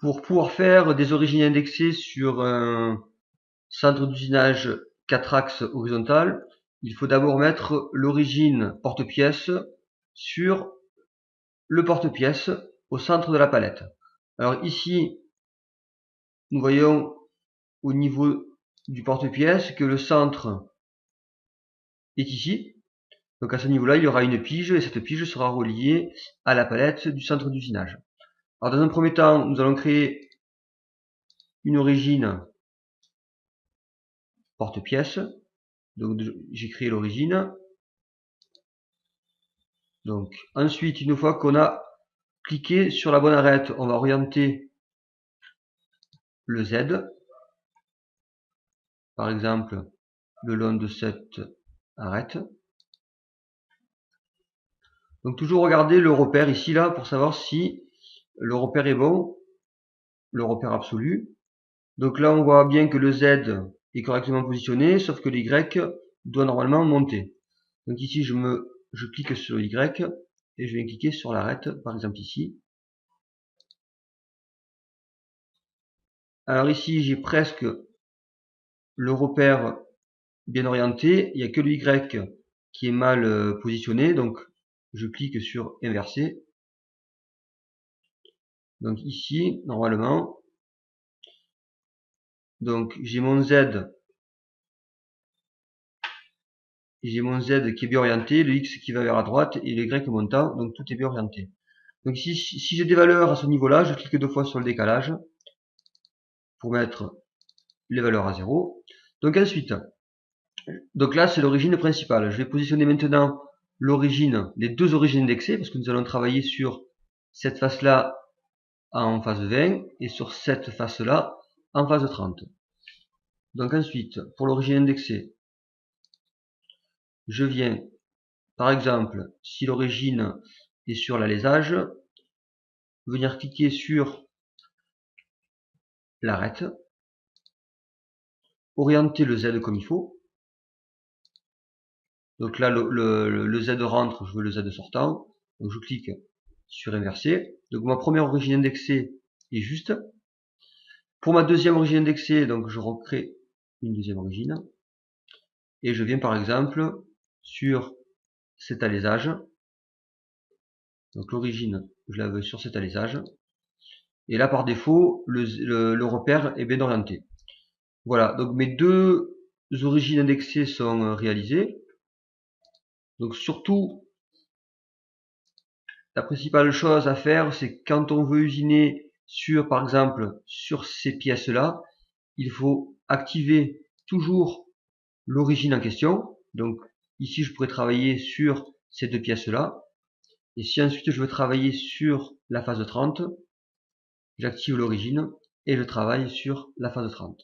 Pour pouvoir faire des origines indexées sur un centre d'usinage 4 axes horizontal, il faut d'abord mettre l'origine porte-pièce sur le porte-pièce au centre de la palette. Alors ici, nous voyons au niveau du porte-pièce que le centre est ici. Donc à ce niveau-là, il y aura une pige et cette pige sera reliée à la palette du centre d'usinage. Alors dans un premier temps, nous allons créer une origine porte-pièce. Donc j'ai créé l'origine. Donc ensuite, une fois qu'on a cliqué sur la bonne arête, on va orienter le Z, par exemple le long de cette arête. Donc toujours regarder le repère ici là pour savoir si le repère est bon, le repère absolu. Donc là on voit bien que le Z est correctement positionné, sauf que le Y doit normalement monter. Donc ici je clique sur le Y et je vais cliquer sur l'arête, par exemple ici. Alors ici j'ai presque le repère bien orienté, il n'y a que le Y qui est mal positionné, donc je clique sur inverser. Donc ici, normalement, donc j'ai mon Z qui est bien orienté, le X qui va vers la droite et le Y montant, donc tout est bien orienté. Donc ici, si j'ai des valeurs à ce niveau-là, je clique deux fois sur le décalage pour mettre les valeurs à 0. Donc ensuite, donc là c'est l'origine principale. Je vais positionner maintenant l'origine, les deux origines indexées, parce que nous allons travailler sur cette face-là en phase 20 et sur cette face-là en phase 30. Donc ensuite, pour l'origine indexée, je viens, par exemple, si l'origine est sur l'alésage, venir cliquer sur l'arête, orienter le Z comme il faut. Donc là, le Z rentre, je veux le Z sortant. Donc je clique sur inverser. Donc ma première origine indexée est juste. Pour ma deuxième origine indexée, donc je recrée une deuxième origine. Et je viens par exemple sur cet alésage. Donc l'origine, je la veux sur cet alésage. Et là, par défaut, le repère est bien orienté. Voilà, donc mes deux origines indexées sont réalisées. Donc surtout, la principale chose à faire, c'est quand on veut usiner sur, par exemple, sur ces pièces-là, il faut activer toujours l'origine en question. Donc ici, je pourrais travailler sur ces deux pièces-là. Et si ensuite je veux travailler sur la phase 30, j'active l'origine et je travaille sur la phase 30.